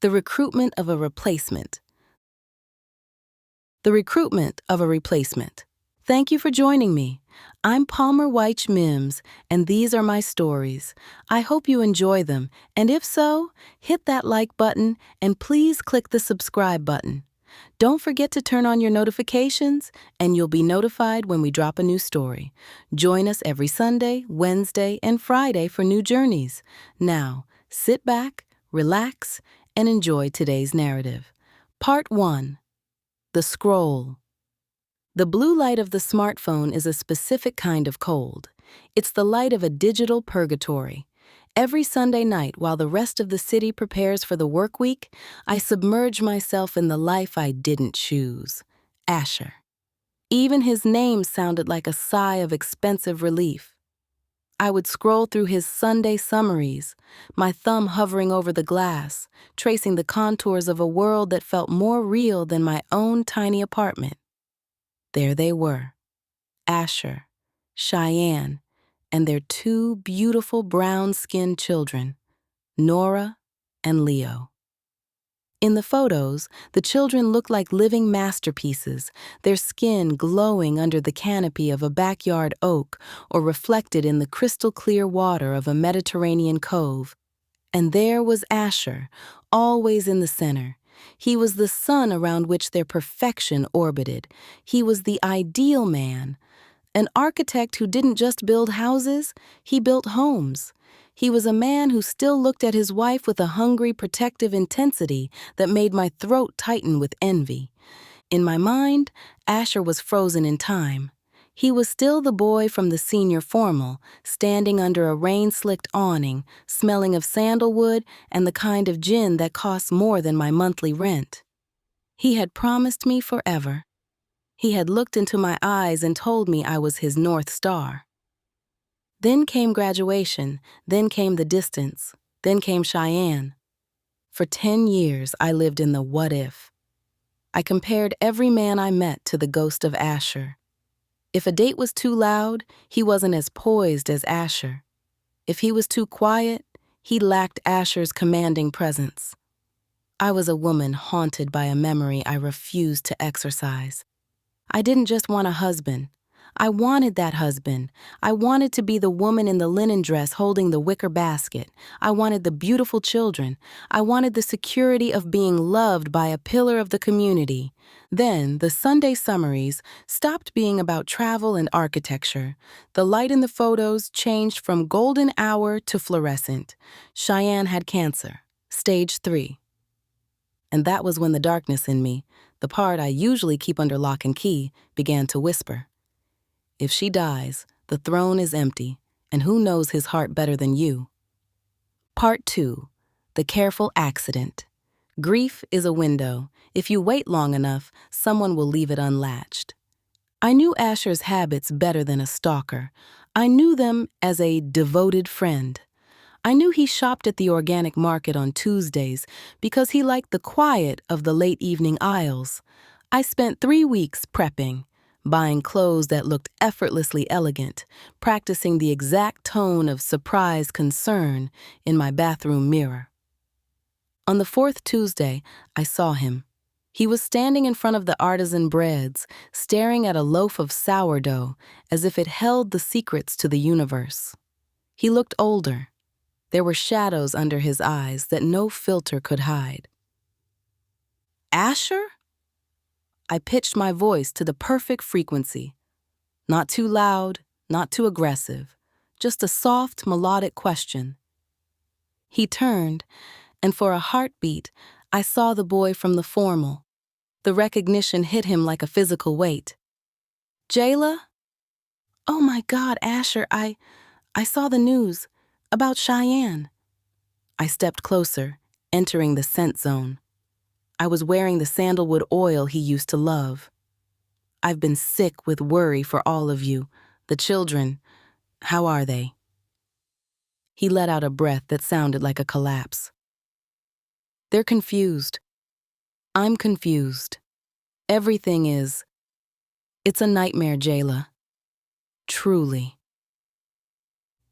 The Recruitment of a Replacement. The Recruitment of a Replacement. Thank you for joining me. I'm Wyche Mims, and these are my stories. I hope you enjoy them, and if so, hit that like button and please click the subscribe button. Don't forget to turn on your notifications, and you'll be notified when we drop a new story. Join us every Sunday, Wednesday, and Friday for new journeys. Now, sit back, relax, and enjoy today's narrative. Part 1. The Scroll. The blue light of the smartphone is a specific kind of cold. It's the light of a digital purgatory. Every Sunday night, while the rest of the city prepares for the work week, I submerge myself in the life I didn't choose. Asher. Even his name sounded like a sigh of expensive relief. I would scroll through his Sunday summaries, my thumb hovering over the glass, tracing the contours of a world that felt more real than my own tiny apartment. There they were, Asher, Cheyenne, and their two beautiful brown-skinned children, Nora and Leo. In the photos, the children looked like living masterpieces, their skin glowing under the canopy of a backyard oak or reflected in the crystal-clear water of a Mediterranean cove. And there was Asher, always in the center. He was the sun around which their perfection orbited. He was the ideal man. An architect who didn't just build houses, he built homes. He was a man who still looked at his wife with a hungry, protective intensity that made my throat tighten with envy. In my mind, Asher was frozen in time. He was still the boy from the senior formal, standing under a rain-slicked awning, smelling of sandalwood and the kind of gin that costs more than my monthly rent. He had promised me forever. He had looked into my eyes and told me I was his North Star. Then came graduation, then came the distance, then came Cheyenne. For 10 years, I lived in the what if. I compared every man I met to the ghost of Asher. If a date was too loud, he wasn't as poised as Asher. If he was too quiet, he lacked Asher's commanding presence. I was a woman haunted by a memory I refused to exercise. I didn't just want a husband. I wanted that husband. I wanted to be the woman in the linen dress holding the wicker basket. I wanted the beautiful children. I wanted the security of being loved by a pillar of the community. Then, the Sunday summaries stopped being about travel and architecture. The light in the photos changed from golden hour to fluorescent. Cheyenne had cancer, stage 3. And that was when the darkness in me, the part I usually keep under lock and key, began to whisper. If she dies, the throne is empty, and who knows his heart better than you? Part 2. The Careful Accident. Grief is a window. If you wait long enough, someone will leave it unlatched. I knew Asher's habits better than a stalker. I knew them as a devoted friend. I knew he shopped at the organic market on Tuesdays because he liked the quiet of the late evening aisles. I spent 3 weeks prepping, buying clothes that looked effortlessly elegant, practicing the exact tone of surprised concern in my bathroom mirror. On the 4th Tuesday, I saw him. He was standing in front of the artisan breads, staring at a loaf of sourdough as if it held the secrets to the universe. He looked older. There were shadows under his eyes that no filter could hide. Asher? I pitched my voice to the perfect frequency. Not too loud, not too aggressive, just a soft, melodic question. He turned, and for a heartbeat, I saw the boy from the formal. The recognition hit him like a physical weight. Jayla? Oh my God, Asher, I saw the news about Cheyenne. I stepped closer, entering the scent zone. I was wearing the sandalwood oil he used to love. I've been sick with worry for all of you. The children, how are they? He let out a breath that sounded like a collapse. They're confused. I'm confused. Everything is. It's a nightmare, Jayla. Truly.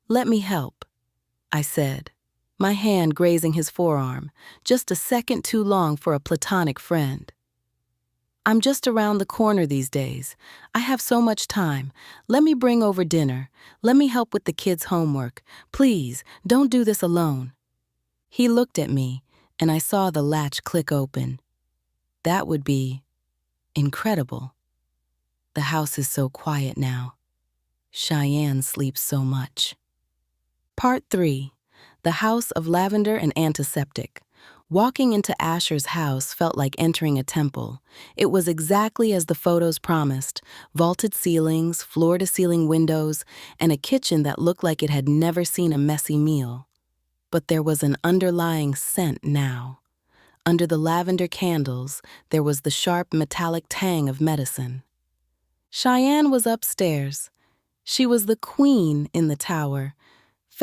Let me help, I said, my hand grazing his forearm, just a second too long for a platonic friend. I'm just around the corner these days. I have so much time. Let me bring over dinner. Let me help with the kids' homework. Please, don't do this alone. He looked at me, and I saw the latch click open. That would be incredible. The house is so quiet now. Cheyenne sleeps so much. Part 3. The House of Lavender and Antiseptic. Walking into Asher's house felt like entering a temple. It was exactly as the photos promised: vaulted ceilings, floor-to-ceiling windows, and a kitchen that looked like it had never seen a messy meal. But there was an underlying scent now. Under the lavender candles, there was the sharp metallic tang of medicine. Cheyenne was upstairs. She was the queen in the tower,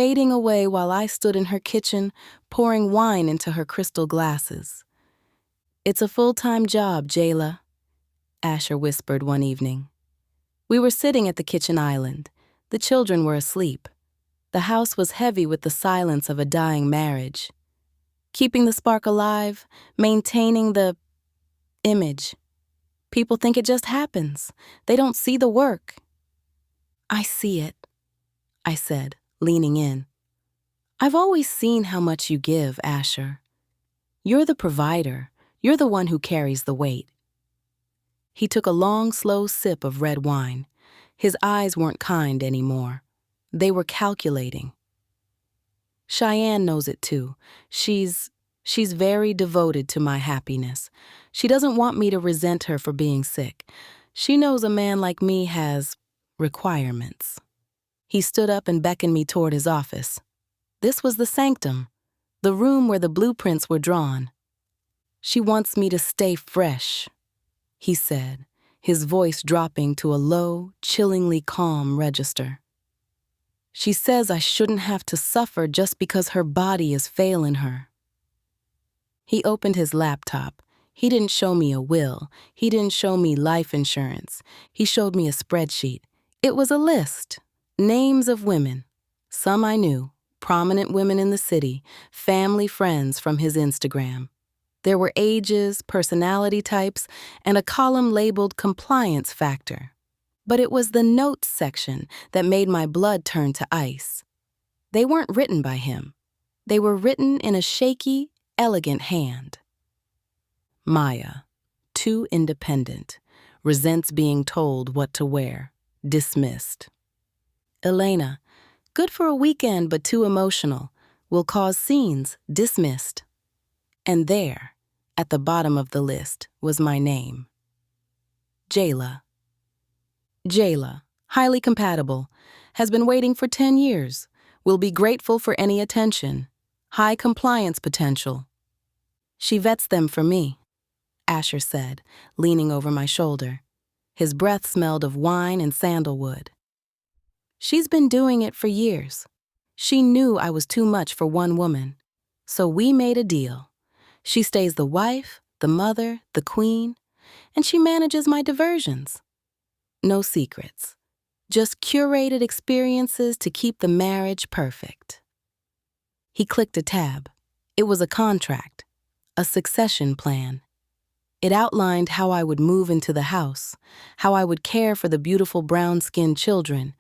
fading away while I stood in her kitchen, pouring wine into her crystal glasses. "It's a full-time job, Jayla," Asher whispered one evening. We were sitting at the kitchen island. The children were asleep. The house was heavy with the silence of a dying marriage. Keeping the spark alive, maintaining the image. People think it just happens. They don't see the work. "I see it," I said, leaning in. "I've always seen how much you give, Asher. You're the provider. You're the one who carries the weight." He took a long, slow sip of red wine. His eyes weren't kind anymore. They were calculating. "Cheyenne knows it too. She's very devoted to my happiness. She doesn't want me to resent her for being sick. She knows a man like me has requirements." He stood up and beckoned me toward his office. This was the sanctum, the room where the blueprints were drawn. "She wants me to stay fresh," he said, his voice dropping to a low, chillingly calm register. "She says I shouldn't have to suffer just because her body is failing her." He opened his laptop. He didn't show me a will. He didn't show me life insurance. He showed me a spreadsheet. It was a list. Names of women. Some I knew, prominent women in the city, family friends from his Instagram. There were ages, personality types, and a column labeled compliance factor. But it was the notes section that made my blood turn to ice. They weren't written by him. They were written in a shaky, elegant hand. Maya, too independent, resents being told what to wear, dismissed. Elena, good for a weekend but too emotional, will cause scenes, dismissed. And there, at the bottom of the list, was my name. Jayla. Jayla, highly compatible, has been waiting for 10 years, will be grateful for any attention, high compliance potential. She vets them for me, Asher said, leaning over my shoulder. His breath smelled of wine and sandalwood. She's been doing it for years. She knew I was too much for one woman, so we made a deal. She stays the wife, the mother, the queen, and she manages my diversions. No secrets, just curated experiences to keep the marriage perfect. He clicked a tab. It was a contract, a succession plan. It outlined how I would move into the house, how I would care for the beautiful brown-skinned children,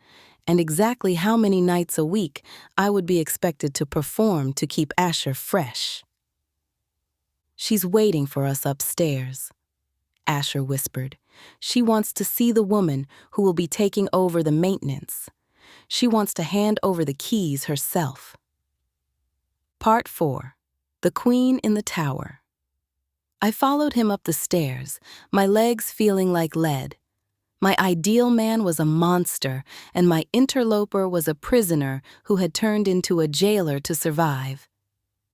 and exactly how many nights a week I would be expected to perform to keep Asher fresh. "She's waiting for us upstairs," Asher whispered. "She wants to see the woman who will be taking over the maintenance. She wants to hand over the keys herself." Part 4. The Queen in the Tower. I followed him up the stairs, my legs feeling like lead. My ideal man was a monster, and my interloper was a prisoner who had turned into a jailer to survive.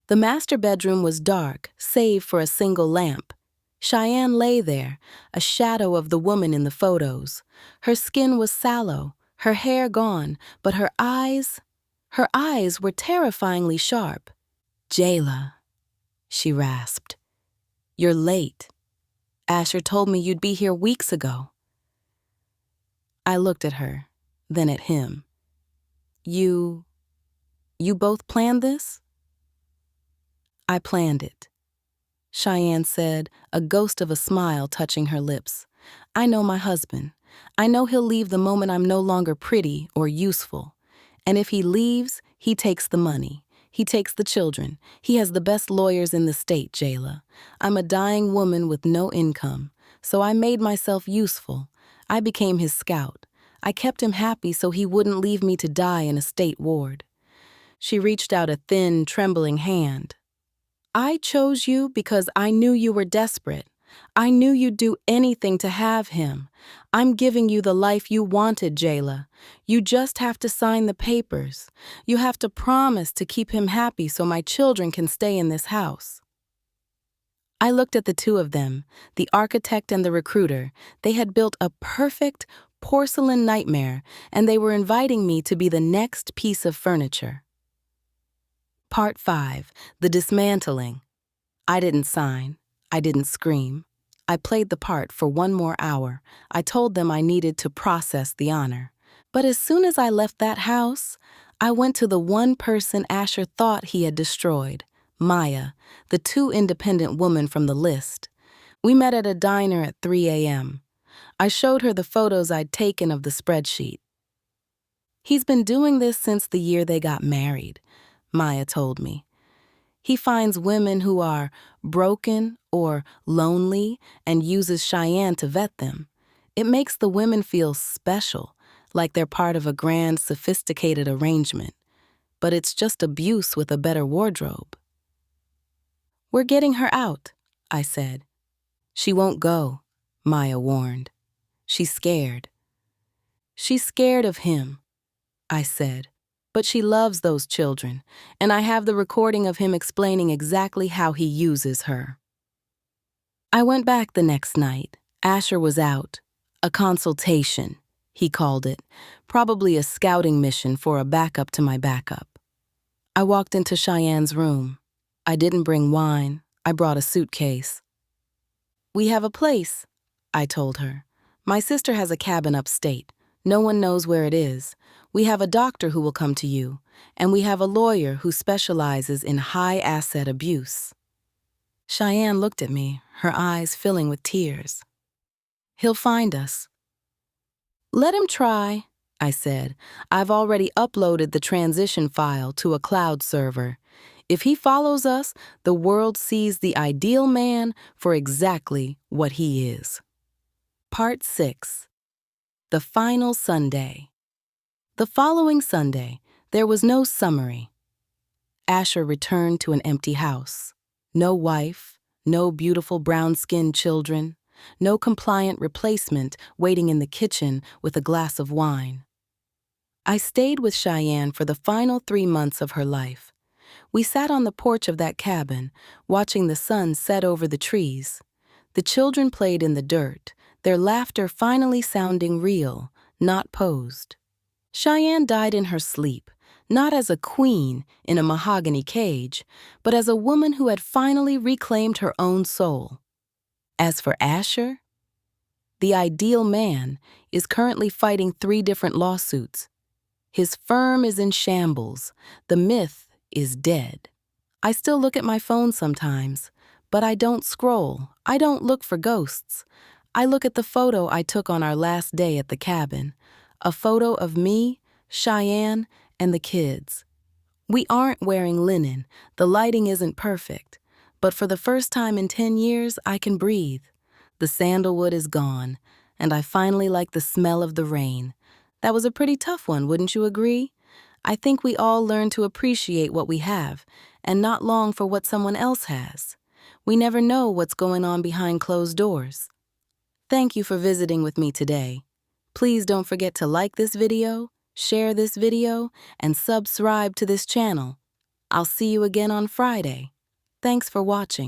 The master bedroom was dark, save for a single lamp. Cheyenne lay there, a shadow of the woman in the photos. Her skin was sallow, her hair gone, but her eyes were terrifyingly sharp. "Jayla," she rasped. "You're late. Asher told me you'd be here weeks ago." I looked at her, then at him. You both planned this?" I planned it, Cheyenne said, a ghost of a smile touching her lips. I know my husband. I know he'll leave the moment I'm no longer pretty or useful. And if he leaves, he takes the money. He takes the children. He has the best lawyers in the state, Jayla. I'm a dying woman with no income, so I made myself useful. I became his scout. I kept him happy so he wouldn't leave me to die in a state ward. She reached out a thin, trembling hand. I chose you because I knew you were desperate. I knew you'd do anything to have him. I'm giving you the life you wanted, Jayla. You just have to sign the papers. You have to promise to keep him happy so my children can stay in this house. I looked at the two of them, the architect and the recruiter. They had built a perfect porcelain nightmare, and they were inviting me to be the next piece of furniture. Part 5. The Dismantling. I didn't sign. I didn't scream. I played the part for one more hour. I told them I needed to process the honor. But as soon as I left that house, I went to the one person Asher thought he had destroyed, Maya, the too independent woman from the list. We met at a diner at 3 a.m. I showed her the photos I'd taken of the spreadsheet. He's been doing this since the year they got married, Maya told me. He finds women who are broken or lonely and uses Cheyenne to vet them. It makes the women feel special, like they're part of a grand, sophisticated arrangement. But it's just abuse with a better wardrobe. We're getting her out, I said. She won't go, Maya warned. She's scared. She's scared of him, I said. But she loves those children, and I have the recording of him explaining exactly how he uses her. I went back the next night. Asher was out. A consultation, he called it, probably a scouting mission for a backup to my backup. I walked into Cheyenne's room. I didn't bring wine. I brought a suitcase. We have a place, I told her. My sister has a cabin upstate. No one knows where it is. We have a doctor who will come to you, and we have a lawyer who specializes in high-asset abuse. Cheyenne looked at me, her eyes filling with tears. He'll find us. Let him try, I said. I've already uploaded the transition file to a cloud server. If he follows us, the world sees the ideal man for exactly what he is. Part 6. The Final Sunday. The following Sunday, there was no summary. Asher returned to an empty house. No wife, no beautiful brown-skinned children, no compliant replacement waiting in the kitchen with a glass of wine. I stayed with Cheyenne for the final 3 months of her life. We sat on the porch of that cabin, watching the sun set over the trees. The children played in the dirt, their laughter finally sounding real, not posed. Cheyenne died in her sleep, not as a queen in a mahogany cage, but as a woman who had finally reclaimed her own soul. As for Asher, the ideal man is currently fighting 3 different lawsuits. His firm is in shambles. The myth is dead. I still look at my phone sometimes, but I don't scroll. I don't look for ghosts. I look at the photo I took on our last day at the cabin. A photo of me, Cheyenne, and the kids. We aren't wearing linen. The lighting isn't perfect. But for the first time in 10 years, I can breathe. The sandalwood is gone, and I finally like the smell of the rain. That was a pretty tough one, wouldn't you agree? I think we all learn to appreciate what we have and not long for what someone else has. We never know what's going on behind closed doors. Thank you for visiting with me today. Please don't forget to like this video, share this video, and subscribe to this channel. I'll see you again on Friday. Thanks for watching.